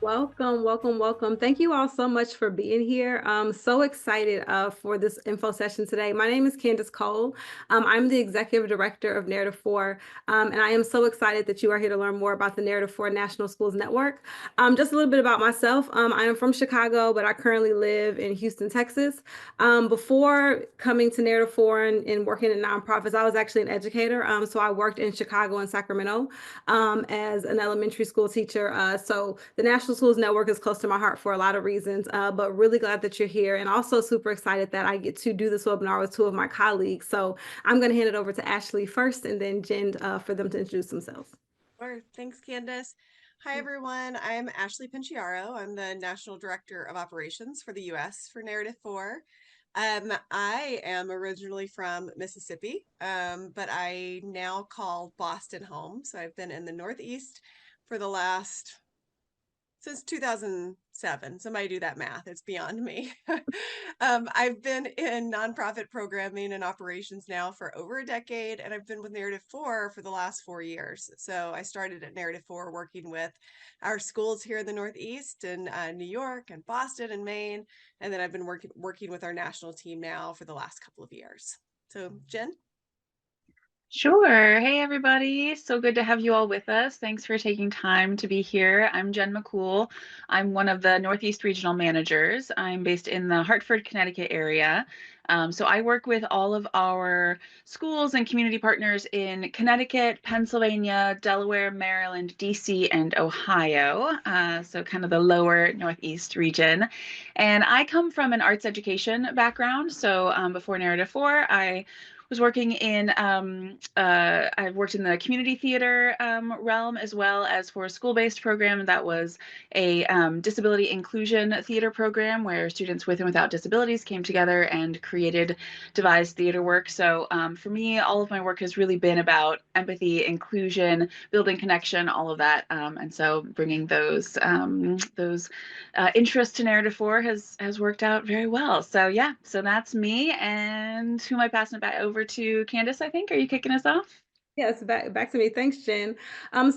Welcome, welcome, welcome. Thank you all so much for being here. I'm so excited for this info session today. My name is Candace Cole. I'm the Executive Director of Narrative 4, and I am so excited that you are here to learn more about the Narrative 4 National Schools Network. Just a little bit about myself. I am from Chicago, but I currently live in Houston, Texas. Before coming to Narrative 4 and working in nonprofits, I was actually an educator. So I worked in Chicago and Sacramento as an elementary school teacher. So the National Schools Network is close to my heart for a lot of reasons, but really glad that you're here and also super excited that I get to do this webinar with two of my colleagues. So I'm going to hand it over to Ashley first and then Jen for them to introduce themselves. Sure. Thanks, Candace. Hi, everyone. I'm Ashley Pinciaro. I'm the National Director of Operations for the U.S. for Narrative 4. I am originally from Mississippi, but I now call Boston home. So I've been in the Northeast for the last since 2007. Somebody do that math. It's beyond me. I've been in nonprofit programming and operations now for over a decade, and I've been with Narrative 4 for the last 4 years. So I started at Narrative 4 working with our schools here in the Northeast and New York and Boston and Maine. And then I've been working with our national team now for the last couple of years. So Jen? Sure. Hey, everybody. So good to have you all with us. Thanks for taking time to be here. I'm Jen McCool. I'm one of the Northeast Regional Managers. I'm based in the Hartford, Connecticut area. So I work with all of our schools and community partners in Connecticut, Pennsylvania, Delaware, Maryland, DC, and Ohio. So kind of the lower Northeast region. And I come from an arts education background. So before Narrative 4, I was working in I've worked in the community theater realm as well as for a school-based program that was a disability inclusion theater program where students with and without disabilities came together and devised theater work. So for me, all of my work has really been about empathy, inclusion, building connection, all of that. And so bringing those interests to Narrative 4 has worked out very well. So yeah, so that's me. And who am I passing it back over to? Candace, I think. Are you kicking us off? Yes, back to me. Thanks, Jen.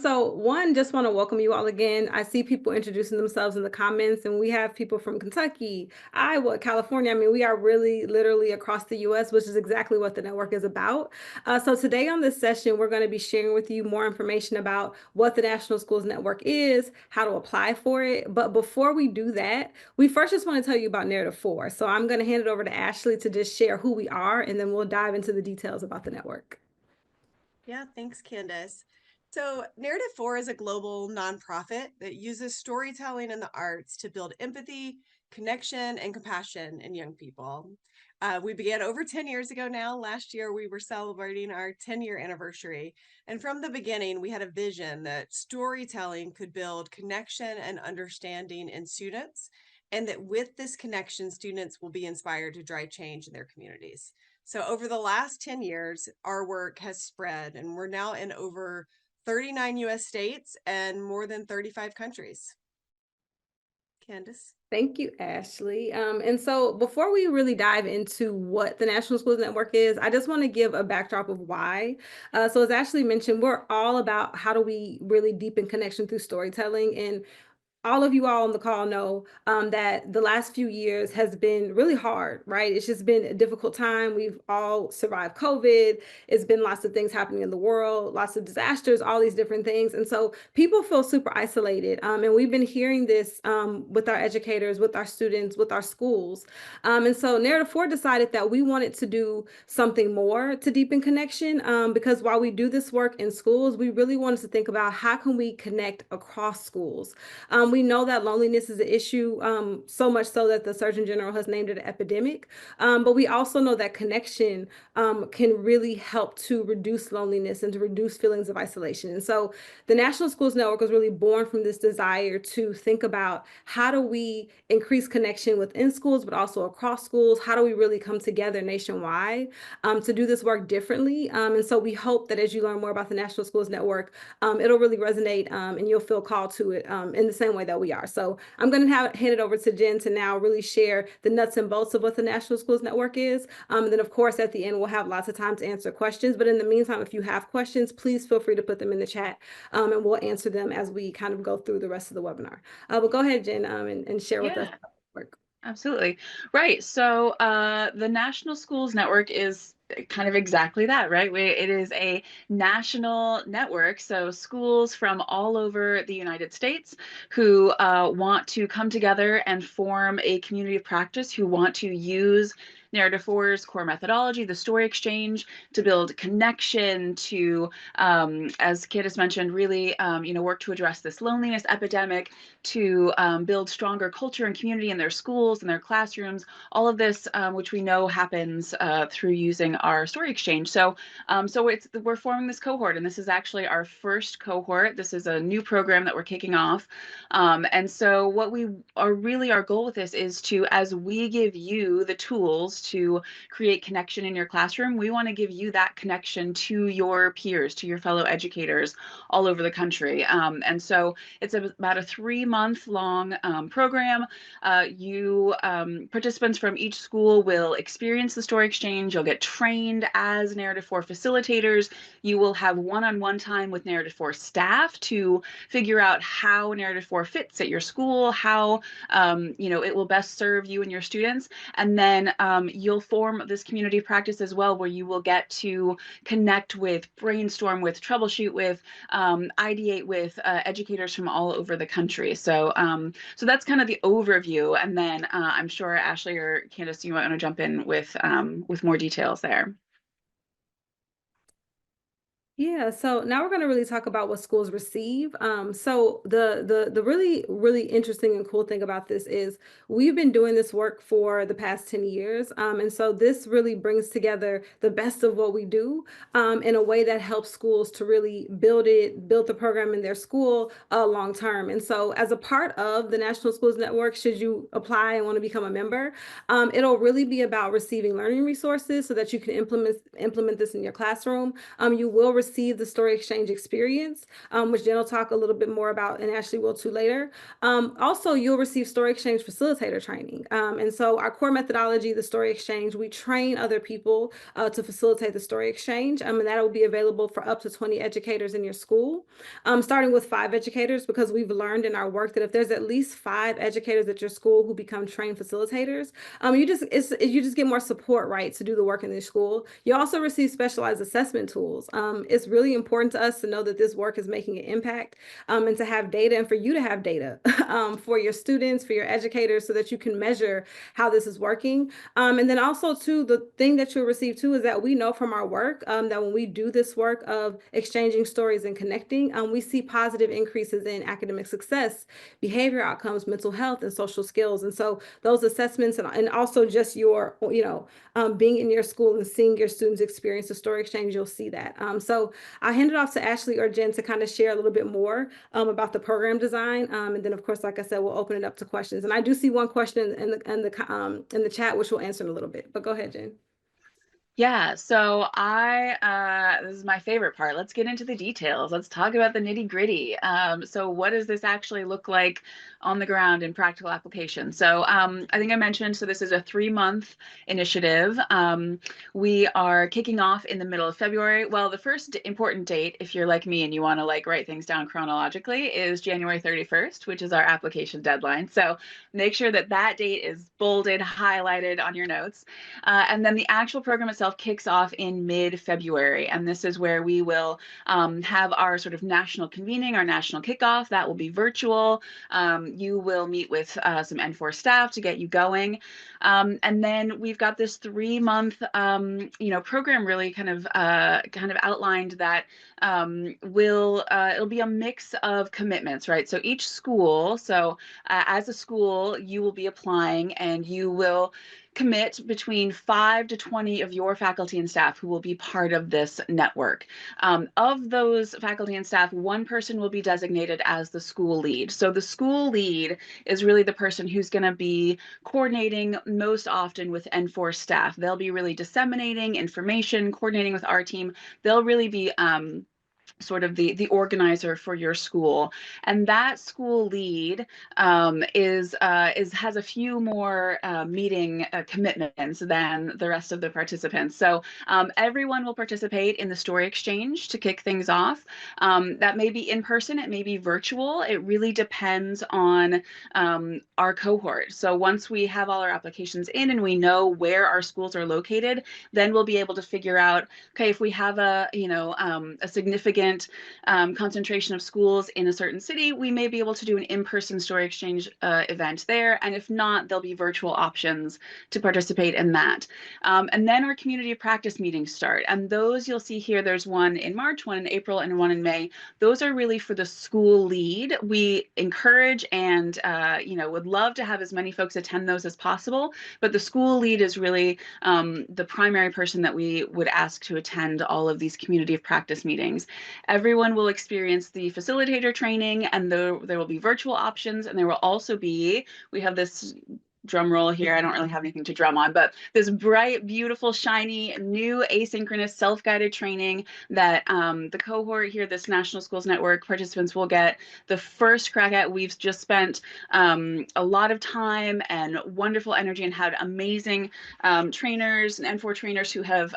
So one, just want to welcome you all again. I see people introducing themselves in the comments, and we have people from Kentucky, Iowa, California. I mean, we are really literally across the US, which is exactly what the network is about. So today on this session, we're going to be sharing with you more information about what the National Schools Network is, how to apply for it. But before we do that, we first just want to tell you about Narrative 4. So I'm going to hand it over to Ashley to just share who we are, and then we'll dive into the details about the network. Yeah, thanks, Candace. So, Narrative 4 is a global nonprofit that uses storytelling and the arts to build empathy, connection, and compassion in young people. We began over 10 years ago now. Last year, we were celebrating our 10-year anniversary. And from the beginning, we had a vision that storytelling could build connection and understanding in students, and that with this connection, students will be inspired to drive change in their communities. So over the last 10 years, our work has spread, and we're now in over 39 US states and more than 35 countries. Candace? Thank you, Ashley. And so before we really dive into what the National Schools Network is, I just want to give a backdrop of why. So as Ashley mentioned, we're all about how do we really deepen connection through storytelling. And all of you all on the call know that the last few years has been really hard, right? It's just been a difficult time. We've all survived COVID. It's been lots of things happening in the world, lots of disasters, all these different things. And so people feel super isolated. And we've been hearing this with our educators, with our students, with our schools. And so Narrative 4 decided that we wanted to do something more to deepen connection because while we do this work in schools, we really wanted to think about how can we connect across schools. We know that loneliness is an issue, so much so that the Surgeon General has named it an epidemic. But we also know that connection can really help to reduce loneliness and to reduce feelings of isolation. And so the National Schools Network was really born from this desire to think about how do we increase connection within schools, but also across schools? How do we really come together nationwide to do this work differently? And so we hope that as you learn more about the National Schools Network, it'll really resonate and you'll feel called to it in the same way way that we are. So I'm going to hand it over to Jen to now really share the nuts and bolts of what the National Schools Network is. And then, of course, at the end, we'll have lots of time to answer questions. But in the meantime, if you have questions, please feel free to put them in the chat, and we'll answer them as we kind of go through the rest of the webinar. But go ahead, Jen, and share with us Yeah. how it works. Absolutely. Right. So the National Schools Network is kind of exactly that, right? It is a national network. So schools from all over the United States who want to come together and form a community of practice, who want to use Narrative 4's core methodology, the story exchange, to build connection, to, as Candace mentioned, really, work to address this loneliness epidemic, to build stronger culture and community in their schools and their classrooms, all of this, which we know happens through using our story exchange. So we're forming this cohort, and this is actually our first cohort. This is a new program that we're kicking off. And so what we are really, our goal with this is to, as we give you the tools to create connection in your classroom, we want to give you that connection to your peers, to your fellow educators all over the country. And so it's about a 3-month long program. Participants from each school will experience the story exchange. You'll get trained as Narrative 4 facilitators. You will have one-on-one time with Narrative 4 staff to figure out how Narrative 4 fits at your school, how it will best serve you and your students. And then you'll form this community practice as well, where you will get to connect with, brainstorm with, troubleshoot with, ideate with educators from all over the country. So that's kind of the overview. And then I'm sure Ashley or Candace, you might want to jump in with more details there. Yeah, so now we're going to really talk about what schools receive. So the really, really interesting and cool thing about this is we've been doing this work for the past 10 years. And so this really brings together the best of what we do in a way that helps schools to really build the program in their school long term. And so as a part of the National Schools Network, should you apply and want to become a member, it'll really be about receiving learning resources so that you can implement this in your classroom. You will receive the story exchange experience, which Jen will talk a little bit more about, and Ashley will too later. Also, you'll receive story exchange facilitator training. And so our core methodology, the story exchange, we train other people to facilitate the story exchange. And that will be available for up to 20 educators in your school, starting with 5 educators, because we've learned in our work that if there's at least 5 educators at your school who become trained facilitators, you just get more support, right, to do the work in the school. You also receive specialized assessment tools. It's really important to us to know that this work is making an impact, and to have data, and for you to have data for your students, for your educators, so that you can measure how this is working. And then also too, the thing that you'll receive too is that we know from our work that when we do this work of exchanging stories and connecting, we see positive increases in academic success, behavior outcomes, mental health, and social skills. And so those assessments, and also just your, being in your school and seeing your students experience the story exchange, you'll see that. So I'll hand it off to Ashley or Jen to kind of share a little bit more about the program design. And then, of course, like I said, we'll open it up to questions. And I do see one question in the chat, which we'll answer in a little bit. But go ahead, Jen. Yeah, so this is my favorite part. Let's get into the details. Let's talk about the nitty gritty. So what does this actually look like on the ground in practical application? So I think I mentioned, so this is a 3-month initiative. We are kicking off in the middle of February. Well, the first important date, if you're like me and you want to write things down chronologically, is January 31st, which is our application deadline. So make sure that that date is bolded, highlighted on your notes. And then the actual program itself kicks off in mid-February. And this is where we will have our sort of national convening, our national kickoff. That will be virtual. You will meet with some N4 staff to get you going. And then we've got this 3-month, program really kind of outlined that it'll be a mix of commitments, right? So each school, as a school, you will be applying and you will commit between 5 to 20 of your faculty and staff who will be part of this network. Of those faculty and staff, one person will be designated as the school lead. So the school lead is really the person who's going to be coordinating most often with N4 staff. They'll be really disseminating information, coordinating with our team. They'll really be sort of the organizer for your school, and that school lead is has a few more meeting commitments than the rest of the participants. So everyone will participate in the story exchange to kick things off. That may be in person, it may be virtual. It really depends on our cohort. So once we have all our applications in and we know where our schools are located, then we'll be able to figure out, okay, if we have a significant concentration of schools in a certain city, we may be able to do an in-person story exchange event there. And if not, there'll be virtual options to participate in that. And then our community practice meetings start. And those you'll see here, there's one in March, one in April, and one in May. Those are really for the school lead. We encourage and would love to have as many folks attend those as possible, but the school lead is really the primary person that we would ask to attend all of these community of practice meetings. Everyone will experience the facilitator training, and there will be virtual options, and there will also be, we have this drum roll here. I don't really have anything to drum on, but this bright, beautiful, shiny, new asynchronous self-guided training that the cohort here, this National Schools Network participants will get the first crack at. We've just spent a lot of time and wonderful energy and had amazing trainers and N4 trainers who have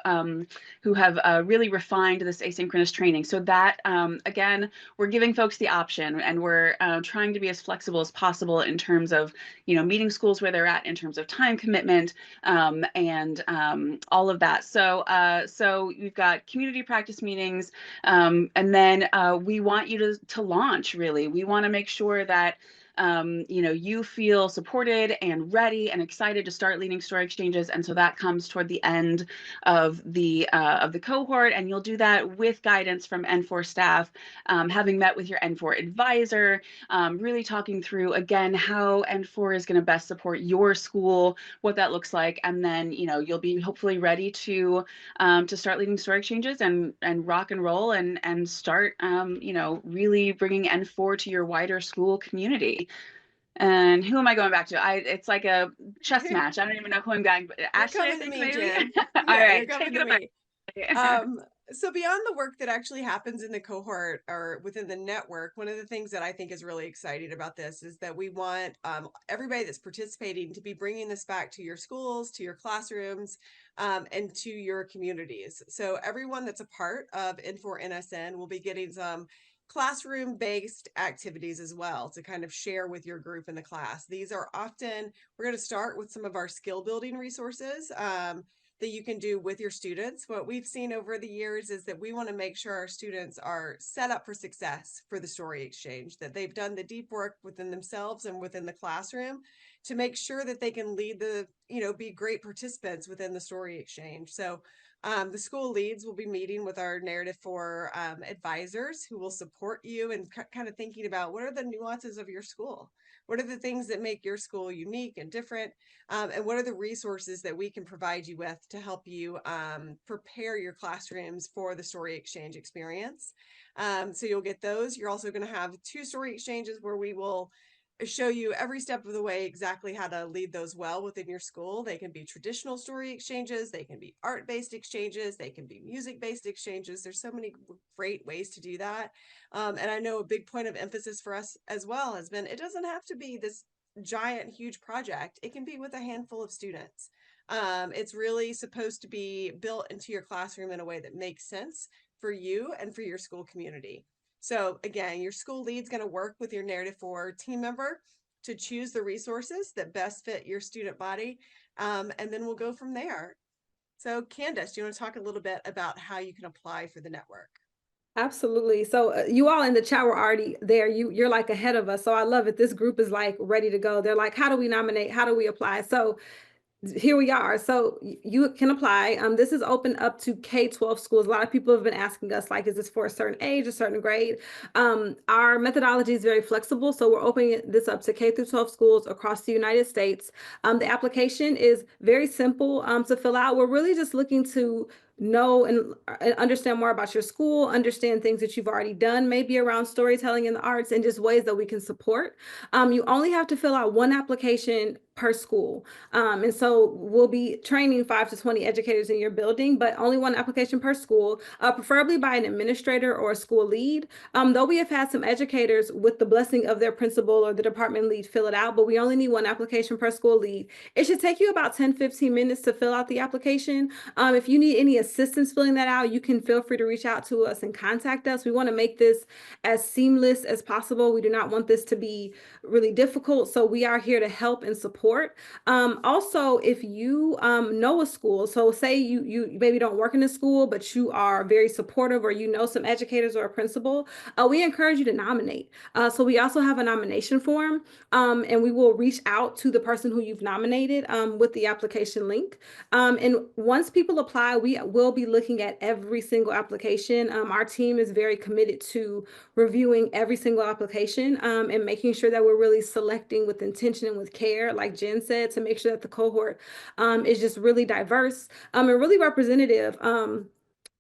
really refined this asynchronous training. So that, again, we're giving folks the option, and we're trying to be as flexible as possible in terms of, meeting schools where they're at in terms of time commitment and all of that. So we've got community practice meetings, and then we want you to launch, really. We want to make sure that you feel supported and ready and excited to start leading story exchanges. And so that comes toward the end of the cohort, and you'll do that with guidance from N4 staff, having met with your N4 advisor, really talking through, again, how N4 is going to best support your school, what that looks like. And then, you'll be hopefully ready to start leading story exchanges and rock and roll and start, really bringing N4 to your wider school community. And who am I going back to? It's like a chess match. I don't even know who I'm going. You're Ashley, I coming to think me, maybe. Jen. All Yeah, you're right, coming take to it away. me. So beyond the work that actually happens in the cohort or within the network, one of the things that I think is really exciting about this is that we want everybody that's participating to be bringing this back to your schools, to your classrooms, and to your communities. So everyone that's a part of N4NSN will be getting some classroom-based activities as well to kind of share with your group in the class. These are often, we're going to start with some of our skill building resources that you can do with your students. What we've seen over the years is that we want to make sure our students are set up for success for the story exchange, that they've done the deep work within themselves and within the classroom to make sure that they can lead be great participants within the story exchange. So the school leads will be meeting with our Narrative 4 advisors who will support you and kind of thinking about what are the nuances of your school? What are the things that make your school unique and different? And what are the resources that we can provide you with to help you prepare your classrooms for the story exchange experience? So you'll get those. You're also going to have 2 story exchanges where we will show you every step of the way exactly how to lead those well within your school. They can be traditional story exchanges, they can be art-based exchanges, they can be music-based exchanges. There's so many great ways to do that. And I know a big point of emphasis for us as well has been, it doesn't have to be this giant, huge project. It can be with a handful of students. It's really supposed to be built into your classroom in a way that makes sense for you and for your school community. So again, your school lead's going to work with your Narrative 4 team member to choose the resources that best fit your student body. And then we'll go from there. So Candace, do you want to talk a little bit about how you can apply for the network? Absolutely. So you all in the chat were already there. You're like ahead of us. So I love it. This group is like ready to go. They're like, how do we nominate? How do we apply? So here we are. So you can apply. This is open up to K-12 schools. A lot of people have been asking us, like, is this for a certain age, a certain grade? Our methodology is very flexible. So we're opening this up to K-12 schools across the United States. The application is very simple to fill out. We're really just looking to know and understand more about your school, understand things that you've already done, maybe around storytelling and the arts, and just ways that we can support. You only have to fill out one application per school. And so we'll be training 5 to 20 educators in your building, but only one application per school, preferably by an administrator or a school lead. Though we have had some educators with the blessing of their principal or the department lead fill it out, but we only need one application per school lead. It should take you about 10-15 minutes to fill out the application. If you need any assistance filling that out, you can feel free to reach out to us and contact us. We want to make this as seamless as possible. We do not want this to be really difficult. So we are here to help and support. Also, if you know a school, so say you maybe don't work in a school, but you are very supportive, or you know some educators or a principal, we encourage you to nominate. So we also have a nomination form, and we will reach out to the person who you've nominated with the application link. And once people apply, we will be looking at every single application. Our team is very committed to reviewing every single application and making sure that we're really selecting with intention and with care, like Jen said, to make sure that the cohort is just really diverse and really representative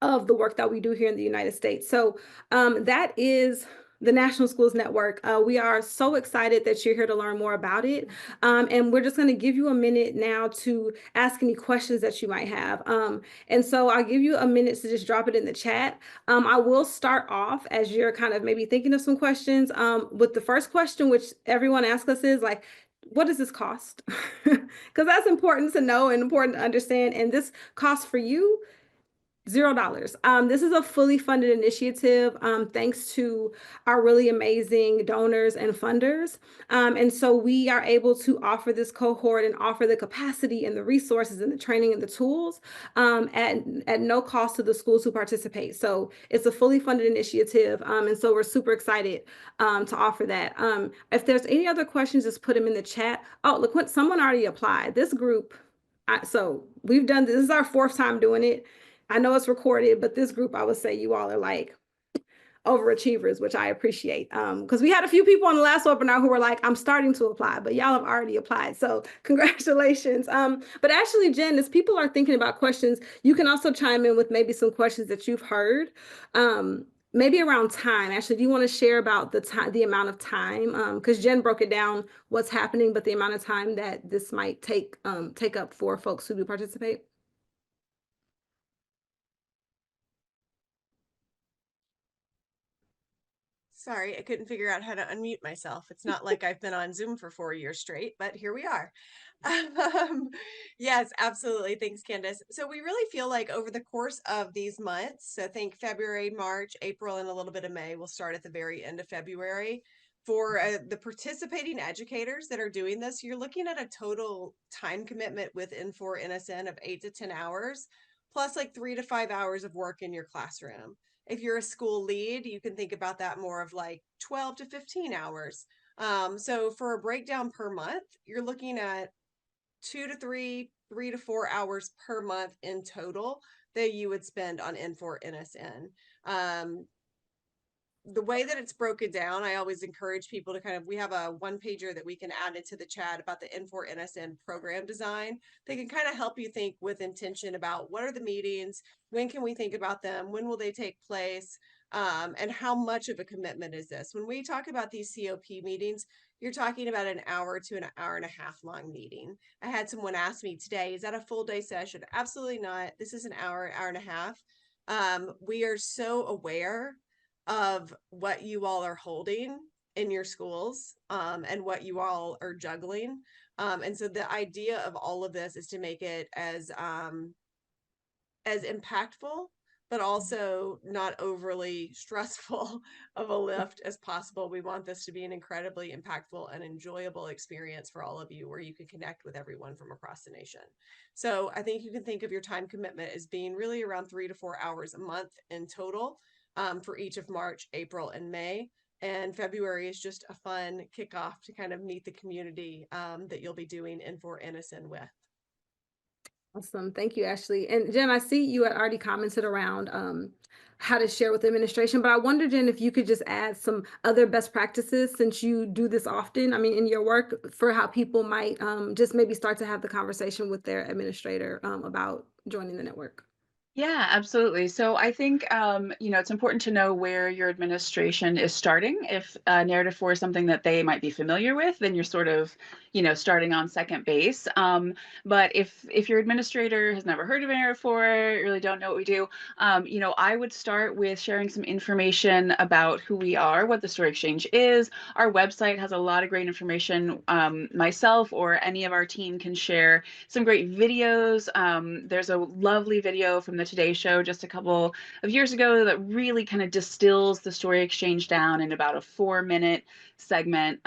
of the work that we do here in the United States. So that is the National Schools Network. We are so excited that you're here to learn more about it. And we're just going to give you a minute now to ask any questions that you might have. And so I'll give you a minute to just drop it in the chat. I will start off as you're kind of maybe thinking of some questions with the first question, which everyone asks us is like, what does this cost? Because that's important to know and important to understand. And this cost for you $0. This is a fully funded initiative thanks to our really amazing donors and funders. And so we are able to offer this cohort and offer the capacity and the resources and the training and the tools at no cost to the schools who participate. So it's a fully funded initiative. And so we're super excited to offer that. If there's any other questions, just put them in the chat. Oh, look, what someone already applied. This group, so we've done this is our 4th time doing it. I know it's recorded, but this group, I would say you all are like overachievers, which I appreciate. Because we had a few people on the last webinar who were like, I'm starting to apply, but y'all have already applied. So congratulations. But actually, Jen, as people are thinking about questions, you can also chime in with maybe some questions that you've heard. Maybe around time. Actually, do you want to share about the time, the amount of time? Because Jen broke it down what's happening, but the amount of time that this might take up for folks who do participate. Sorry, I couldn't figure out how to unmute myself. It's not like I've been on Zoom for 4 years straight, but here we are. Yes, absolutely. Thanks, Candace. So we really feel like over the course of these months, so think February, March, April, and a little bit of May, we'll start at the very end of February. For the participating educators that are doing this, you're looking at a total time commitment with N4 NSN of 8 to 10 hours, plus like 3 to 5 hours of work in your classroom. If you're a school lead, you can think about that more of like 12 to 15 hours. So for a breakdown per month, you're looking at 2 to 3, 3 to 4 hours per month in total that you would spend on N4 NSN. The way that it's broken down, I always encourage people to kind of, we have a 1-pager that we can add into the chat about the N4 NSN program design. They can kind of help you think with intention about what are the meetings, when can we think about them, when will they take place, and how much of a commitment is this? When we talk about these COP meetings, you're talking about an hour to an hour and a half long meeting. I had someone ask me today, is that a full day session? Absolutely not. This is an hour, hour and a half. We are so aware of what you all are holding in your schools and what you all are juggling. And so the idea of all of this is to make it as impactful, but also not overly stressful of a lift as possible. We want this to be an incredibly impactful and enjoyable experience for all of you, where you can connect with everyone from across the nation. So I think you can think of your time commitment as being really around 3 to 4 hours a month in total for each of March, April, and May. And February is just a fun kickoff to kind of meet the community that you'll be doing N4 NSN with. Awesome. Thank you, Ashley. And Jen, I see you had already commented around how to share with administration, but I wonder, Jen, if you could just add some other best practices, since you do this often, I mean, in your work, for how people might just maybe start to have the conversation with their administrator about joining the network. Yeah, absolutely. So I think it's important to know where your administration is starting. If narrative four is something that they might be familiar with, then you're sort of, starting on second base. But if your administrator has never heard of narrative four, really don't know what we do, I would start with sharing some information about who we are, what the Story Exchange is. Our website has a lot of great information. Myself or any of our team can share some great videos. There's a lovely video from the Today Show just a couple of years ago that really kind of distills the Story Exchange down in about a 4-minute segment.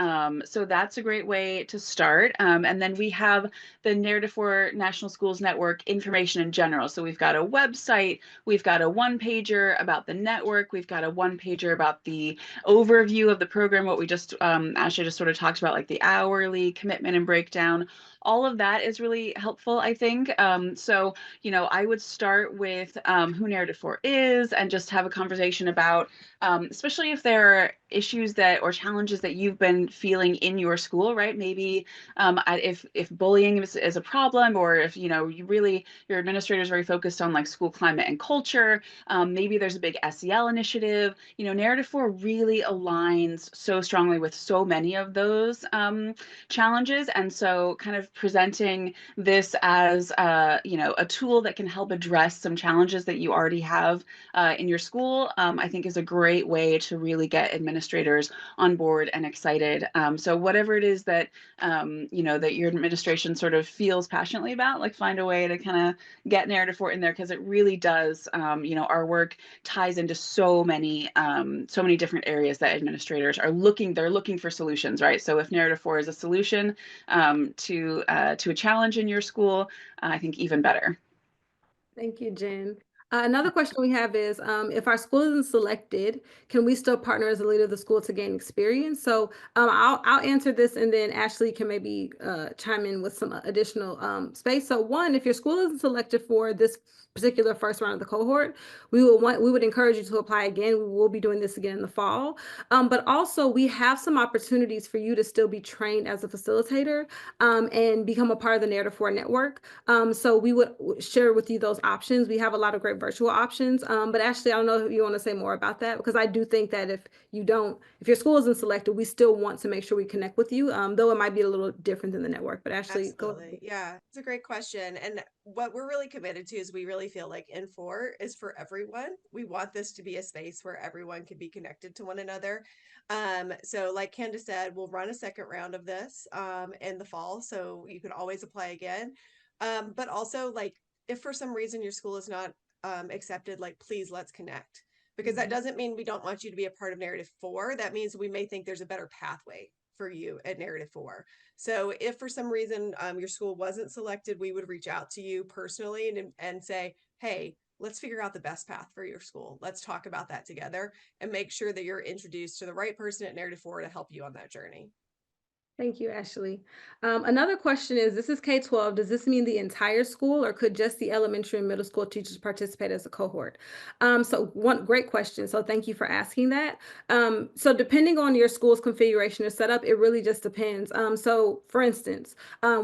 So that's a great way to start. And then we have the Narrative for National Schools Network information in general. So we've got a website, we've got a one-pager about the network, we've got a one-pager about the overview of the program, what we just, Ashley just sort of talked about, like the hourly commitment and breakdown. All of that is really helpful, I think. So, I would start with who Narrative 4 is and just have a conversation about, especially if there are issues that or challenges that you've been feeling in your school, right? Maybe if bullying is a problem, or if, your administrator is very focused on like school climate and culture, maybe there's a big SEL initiative. Narrative 4 really aligns so strongly with so many of those challenges. And so kind of presenting this as a tool that can help address some challenges that you already have in your school, I think is a great way to really get administrators on board and excited. So whatever it is that that your administration sort of feels passionately about, like find a way to kind of get narrative for it in there, because it really does. Our work ties into so many different areas that administrators are they're looking for solutions, right? So if narrative 4 is a solution to a challenge in your school, I think even better. Thank you, Jen. Another question we have is, if our school isn't selected, can we still partner as a leader of the school to gain experience? So I'll answer this, and then Ashley can maybe chime in with some additional space. So one, if your school isn't selected for this particular first round of the cohort, we would encourage you to apply again. We will be doing this again in the fall. But also we have some opportunities for you to still be trained as a facilitator and become a part of the Narrative 4 network. So we would share with you those options. We have a lot of great virtual options. But Ashley, I don't know if you want to say more about that, because I do think that if your school isn't selected, we still want to make sure we connect with you, though it might be a little different than the network. But Ashley, go Absolutely. ahead. Yeah, it's a great question. And what we're really committed to is we really feel like N4 is for everyone. We want this to be a space where everyone can be connected to one another. So like Candace said, we'll run a second round of this in the fall. So you can always apply again. But also, like, if for some reason your school is not accepted, like, please let's connect. Because that doesn't mean we don't want you to be a part of Narrative 4. That means we may think there's a better pathway for you at Narrative 4. So if for some reason your school wasn't selected, we would reach out to you personally and say, hey, let's figure out the best path for your school. Let's talk about that together and make sure that you're introduced to the right person at Narrative 4 to help you on that journey. Thank you, Ashley. Another question is, this is K-12. Does this mean the entire school, or could just the elementary and middle school teachers participate as a cohort? So one great question. So thank you for asking that. So depending on your school's configuration or setup, it really just depends. So for instance,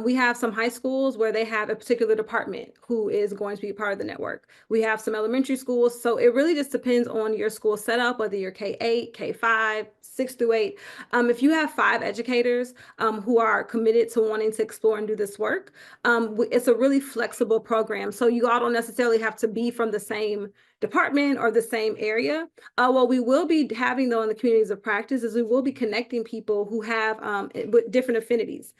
we have some high schools where they have a particular department who is going to be part of the network. We have some elementary schools. So it really just depends on your school setup, whether you're K-8, K-5, 6 through 8. If you have 5 educators, who are committed to wanting to explore and do this work. It's a really flexible program. So you all don't necessarily have to be from the same department or the same area. What we will be having, though, in the communities of practice is we will be connecting people who have with different affinities.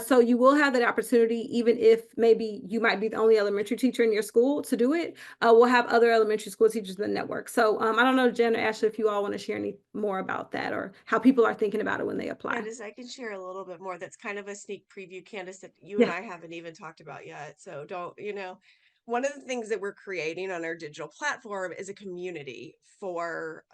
So you will have that opportunity, even if maybe you might be the only elementary teacher in your school to do it. We'll have other elementary school teachers in the network. So I don't know, Jen or Ashley, if you all want to share any more about that, or how people are thinking about it when they apply. Candace, I can share a little bit more. That's kind of a sneak preview, Candace, that you and Yeah. I haven't even talked about yet. So don't, one of the things that we're creating on our digital platform is a community for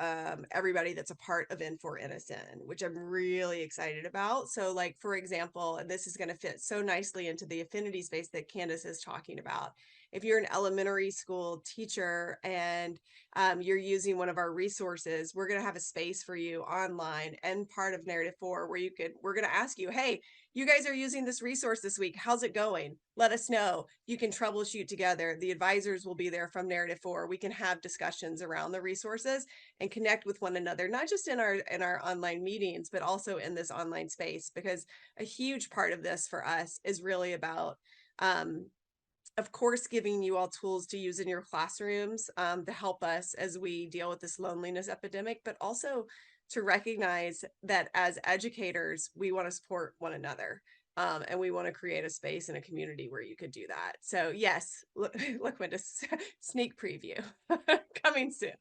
everybody that's a part of N4 Innocent, which I'm really excited about. So, like, for example, and this is going to fit so nicely into the affinity space that Candace is talking about, if you're an elementary school teacher and you're using one of our resources, we're going to have a space for you online and part of Narrative 4 where we're going to ask you, hey, you guys are using this resource this week. How's it going? Let us know. You can troubleshoot together. The advisors will be there from Narrative 4. We can have discussions around the resources and connect with one another, not just in our online meetings, but also in this online space, because a huge part of this for us is really about of course, giving you all tools to use in your classrooms to help us as we deal with this loneliness epidemic, but also to recognize that as educators, we want to support one another. And we want to create a space and a community where you could do that. So yes, look what a sneak preview coming soon.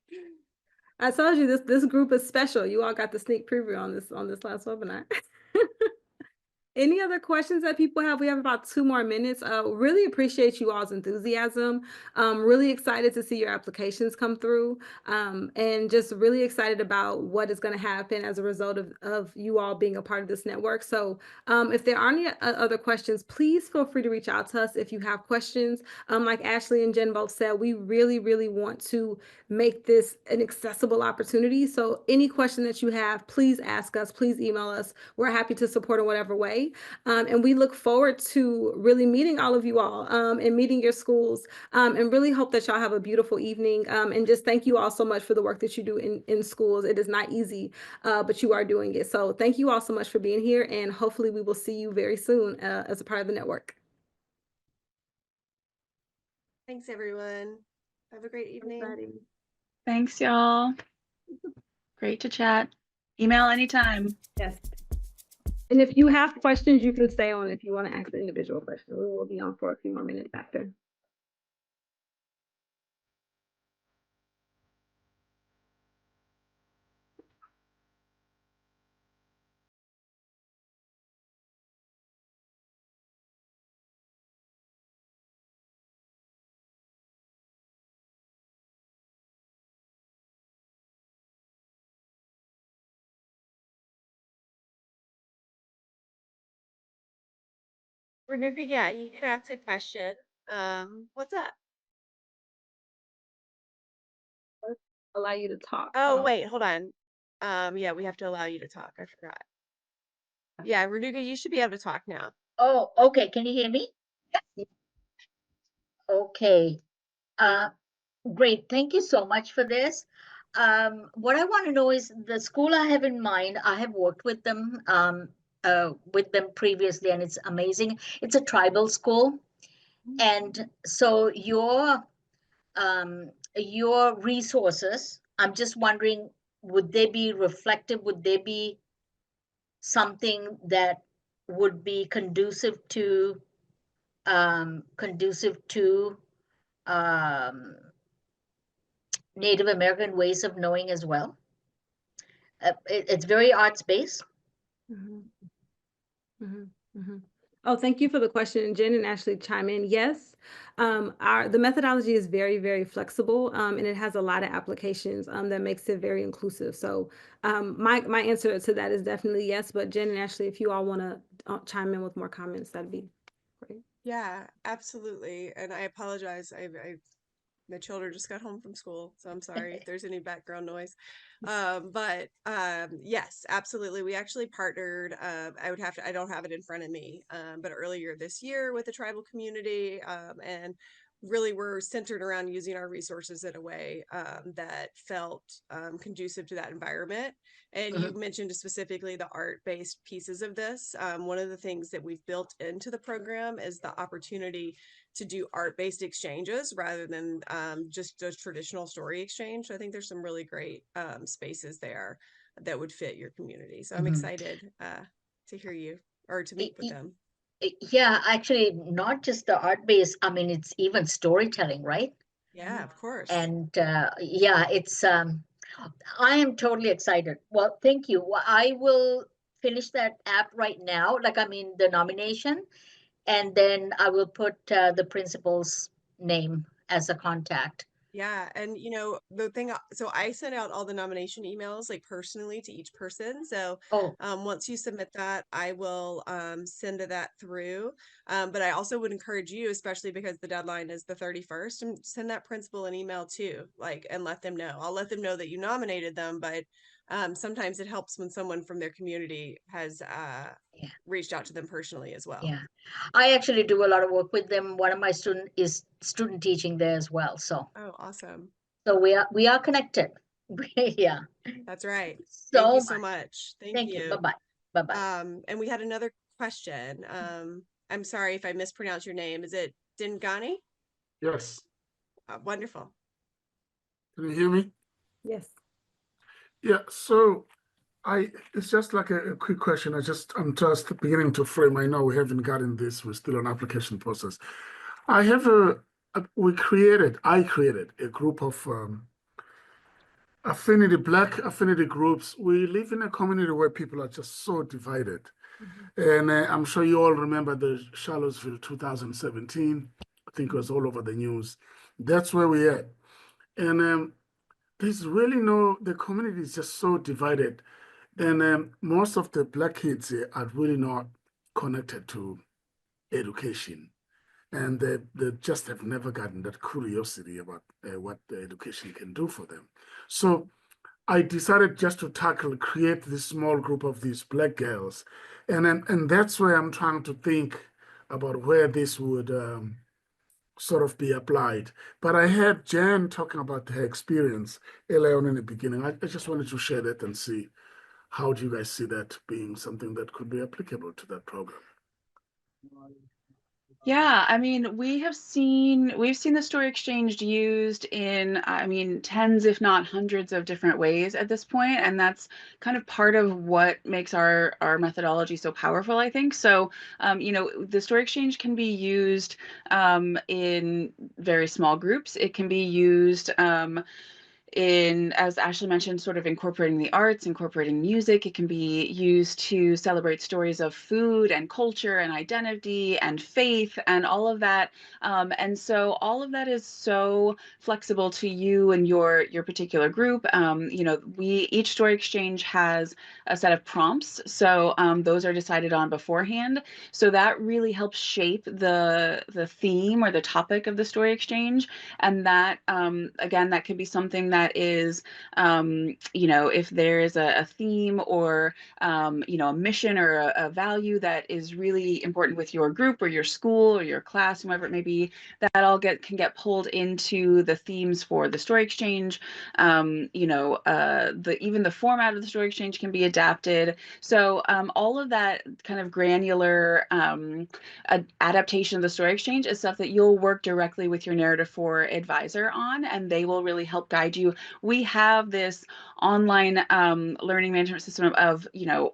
I told you this group is special. You all got the sneak preview on this last webinar. Any other questions that people have? We have about 2 more minutes. Really appreciate you all's enthusiasm. Really excited to see your applications come through, and just really excited about what is going to happen as a result of you all being a part of this network. So if there are any other questions, please feel free to reach out to us if you have questions. Like Ashley and Jen both said, we really, really want to make this an accessible opportunity. So any question that you have, please ask us, please email us. We're happy to support in whatever way. And we look forward to really meeting all of you all and meeting your schools, and really hope that y'all have a beautiful evening. And just thank you all so much for the work that you do in schools. It is not easy, but you are doing it. So thank you all so much for being here, and hopefully we will see you very soon as a part of the network. Thanks, everyone. Have a great evening. Everybody. Thanks, y'all. Great to chat. Email anytime. Yes. And if you have questions, you can stay on if you want to ask an individual question. We will be on for a few more minutes after. Renuka, yeah, you can ask a question. What's up? Allow you to talk. Oh, wait, hold on. Yeah, we have to allow you to talk. I forgot. Yeah, Renuka, you should be able to talk now. Oh, okay. Can you hear me? Okay. Uh, Great. Thank you so much for this. What I want to know is the school I have in mind. I have worked with them previously, and it's amazing. It's a tribal school, and so your resources. I'm just wondering, would they be reflective? Would they be something that would be conducive to um, Native American ways of knowing as well? It's very arts based. Mhm. Mhm, mhm. Oh, thank you for the question. Jen and Ashley chime in. Yes, the methodology is very, very flexible, and it has a lot of applications that makes it very inclusive. So my answer to that is definitely yes. But Jen and Ashley, if you all want to chime in with more comments, that'd be great. Yeah, absolutely. And I apologize. My children just got home from school, so I'm sorry if there's any background noise. But yes, absolutely. We actually partnered. I don't have it in front of me, but earlier this year with the tribal community, and really we're centered around using our resources in a way that felt conducive to that environment. And you Mhm. mentioned specifically the art-based pieces of this. One of the things that we've built into the program is the opportunity to do art-based exchanges rather than just a traditional story exchange. So I think there's some really great spaces there that would fit your community. So I'm Mhm. excited to hear you or to meet with them. Yeah, actually, not just the art base. I mean, it's even storytelling, right? Yeah, of course. And yeah, it's I am totally excited. Well, thank you. I will finish that app right now, like I mean the nomination, and then I will put the principal's name as a contact. Yeah, and the thing, so I send out all the nomination emails like personally to each person. So Oh, once you submit that, I will send that through. But I also would encourage you, especially because the deadline is the 31st, and send that principal an email too, like, and let them know. I'll let them know that you nominated them, but sometimes it helps when someone from their community has yeah, reached out to them personally as well. yeah. I actually do a lot of work with them. One of my student is student teaching there as well. So Oh, awesome. we are connected. Yeah. That's right. Thank you So so much. much. Thank Thank you. you. Bye-bye. Bye-bye. And we had another question. I'm sorry if I mispronounce your name. Is it Dingani? Yes. Wonderful. Can you hear me? Yes. Yeah. So it's just like a quick question. I'm just beginning to frame. I know we haven't gotten this. We're still on application process. I have I created a group of Black affinity groups. We live in a community where people are just so divided. And I'm sure you all remember the Charlottesville 2017. I think it was all over the news. That's where we're at. And there's really the community is just so divided. And most of the Black kids here are really not connected to education. And they just have never gotten that curiosity about what the education can do for them. So I decided just to create this small group of these Black girls. And that's where I'm trying to think about where this would sort of be applied. But I heard Jan talking about her experience earlier on in the beginning. I just wanted to share that and see how do you guys see that being something that could be applicable to that program? Yeah, I mean, we've seen the story exchange used in, I mean, tens, if not hundreds of different ways at this point, and that's kind of part of what makes our methodology so powerful, I think. So, the story exchange can be used in very small groups. It can be used in, as Ashley mentioned, sort of incorporating the arts, incorporating music. It can be used to celebrate stories of food and culture and identity and faith and all of that. And so all of that is so flexible to you and your particular group. Each story exchange has a set of prompts, so those are decided on beforehand. So that really helps shape the theme or the topic of the story exchange. And that again, that could be something that is if there is a theme or a mission or a value that is really important with your group or your school or your class, whoever it may be, that all can get pulled into the themes for the story exchange. Even the format of the story exchange can be adapted. So all of that kind of granular adaptation of the story exchange is stuff that you'll work directly with your Narrative 4 advisor on, and they will really help guide you. We have this online learning management system of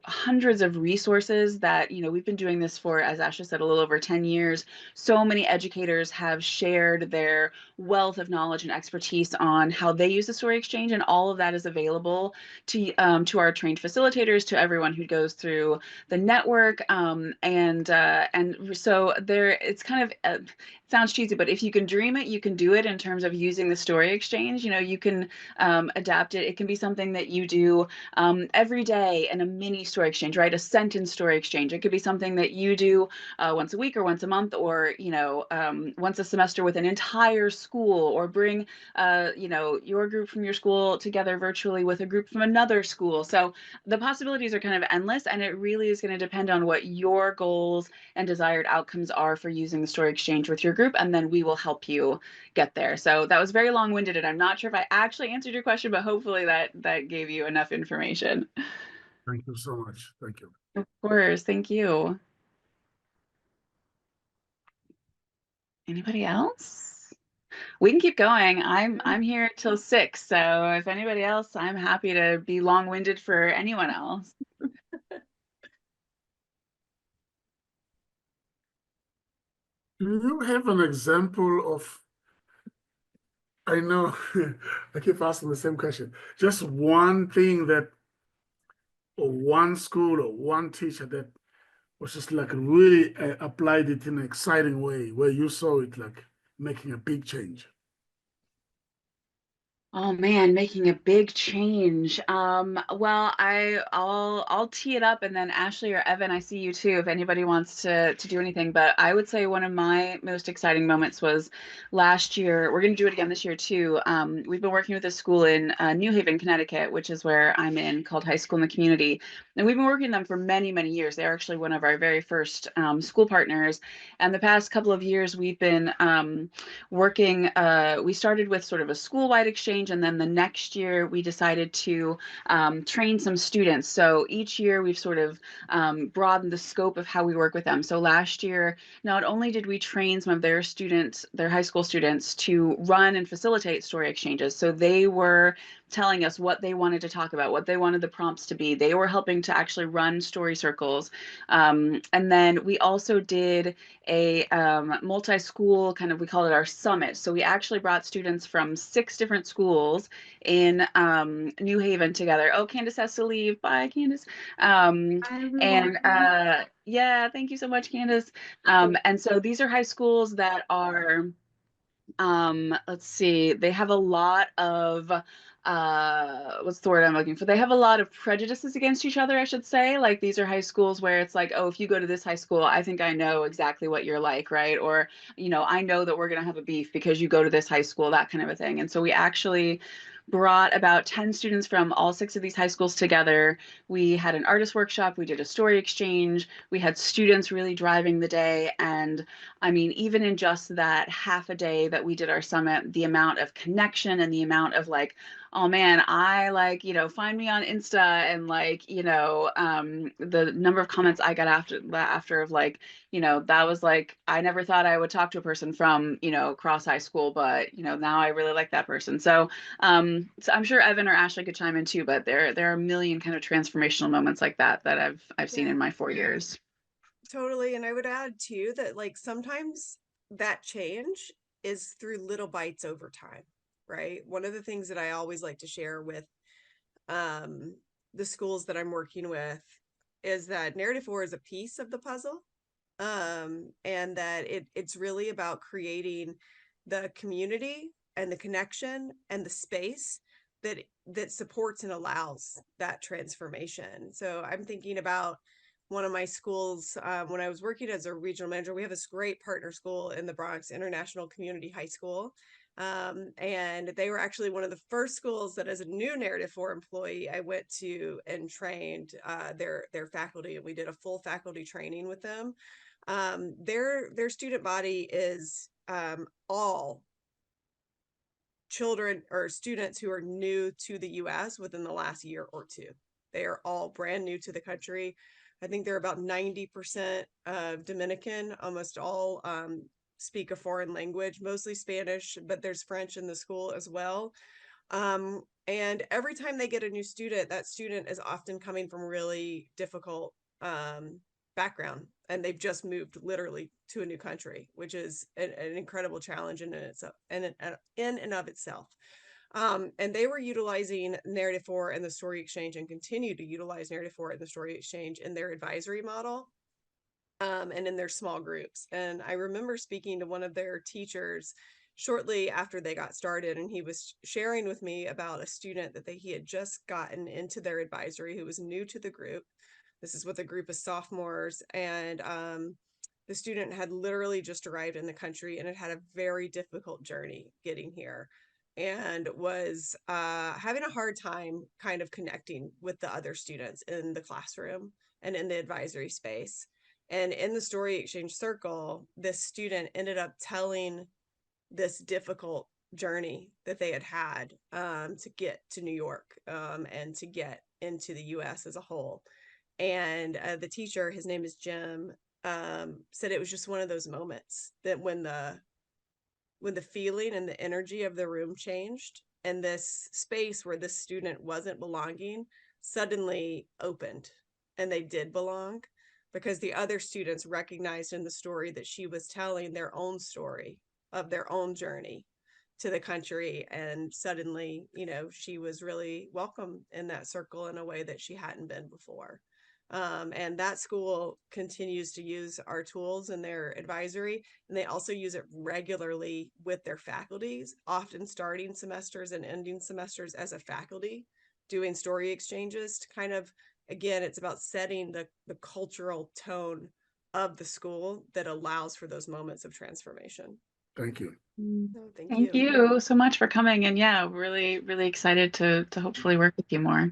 hundreds of resources that we've been doing this for, as Asha said, a little over 10 years. So many educators have shared their wealth of knowledge and expertise on how they use the story exchange, and all of that is available to our trained facilitators, to everyone who goes through the network, and so there, it's kind of it sounds cheesy, but if you can dream it, you can do it. In terms of using the story exchange, you can adapt it. It can be something that you do every day in a mini story exchange, right? A sentence story exchange. It could be something that you do once a week or once a month, or once a semester with an entire school, or bring your group from your school together virtually with a group from another school. So the possibilities are kind of endless, and it really is going to depend on what your goals and desired outcomes are for using the story exchange with your group, and then we will help you get there. So that was very long-winded, and I'm not sure if I actually answered your question, but hopefully that gave you enough information. Thank you so much. Thank you. Of course, thank you. Anybody else? We can keep going. I'm here till 6, so if anybody else, I'm happy to be long-winded for anyone else. Do you have an example of, I know I keep asking the same question, just one thing that, or one school or one teacher that was just like really applied it in an exciting way, where you saw it like making a big change? Oh man, making a big change. Well, I'll tee it up, and then Ashley or Evan, I see you too if anybody wants to do anything. But I would say one of my most exciting moments was last year. We're going to do it again this year too. We've been working with a school in New Haven, Connecticut, which is where I'm in, called High School in the Community. And we've been working with them for many, many years. They're actually one of our very first school partners. And the past couple of years, we've been working, we started with sort of a school-wide exchange, and then the next year we decided to train some students. So each year we've sort of broadened the scope of how we work with them. So last year, not only did we train some of their students, their high school students, to run and facilitate story exchanges, so they were telling us what they wanted to talk about, what they wanted the prompts to be. They were helping to actually run story circles. And then we also did a multi-school kind of, we call it our summit. So we actually brought students from 6 different schools in New Haven together. Oh, Candace has to leave. Bye, Candace. And yeah, thank you so much, Candace. And so these are high schools that are let's see, they have a lot of what's the word I'm looking for? They have a lot of prejudices against each other, I should say. Like, these are high schools where it's like, oh, if you go to this high school, I think I know exactly what you're like, right? Or, you know, I know that we're going to have a beef because you go to this high school, that kind of a thing. And so we actually brought about 10 students from all 6 of these high schools together. We had an artist workshop, we did a story exchange, we had students really driving the day. And I mean, even in just that half a day that we did our summit, the amount of connection and the amount of like, oh man, I like, you know, find me on Insta, and like, you know, the number of comments I got after of like, you know, that was like, I never thought I would talk to a person from, you know, cross high school, but you know, now I really like that person. So I'm sure Evan or Ashley could chime in too, but there are a million kind of transformational moments like that that I've seen in my 4 years. Totally. And I would add too that like sometimes that change is through little bites over time, right? One of the things that I always like to share with um, the schools that I'm working with is that narrative 4 is a piece of the puzzle. And that it's really about creating the community and the connection and the space that supports and allows that transformation. So I'm thinking about one of my schools when I was working as a regional manager. We have this great partner school in the Bronx, International Community High School. And they were actually one of the first schools that, as a new narrative 4 employee, I went to and trained their faculty, and we did a full faculty training with them. Their student body is all children or students who are new to the US within the last year or two. They are all brand new to the country. I think they're about 90% Dominican, almost all speak a foreign language, mostly Spanish, but there's French in the school as well. And every time they get a new student, that student is often coming from really difficult background, and they've just moved literally to a new country, which is an incredible challenge in and of itself. And they were utilizing narrative 4 and the story exchange, and continue to utilize narrative 4 and the story exchange in their advisory model, and in their small groups. And I remember speaking to one of their teachers shortly after they got started, and he was sharing with me about a student that he had just gotten into their advisory who was new to the group. This is with a group of sophomores, and the student had literally just arrived in the country and had had a very difficult journey getting here, and was having a hard time kind of connecting with the other students in the classroom and in the advisory space. And in the story exchange circle, this student ended up telling this difficult journey that they had to get to New York, and to get into the US as a whole. And the teacher, his name is Jim, said it was just one of those moments that when the feeling and the energy of the room changed, and this space where this student wasn't belonging suddenly opened, and they did belong, because the other students recognized in the story that she was telling their own story of their own journey to the country. And suddenly, you know, she was really welcome in that circle in a way that she hadn't been before. And that school continues to use our tools in their advisory, and they also use it regularly with their faculties, often starting semesters and ending semesters as a faculty, doing story exchanges to kind of, again, it's about setting the cultural tone of the school that allows for those moments of transformation. Thank you. So thank Thank you. you so much for coming. And yeah, really, really excited to hopefully work with you more.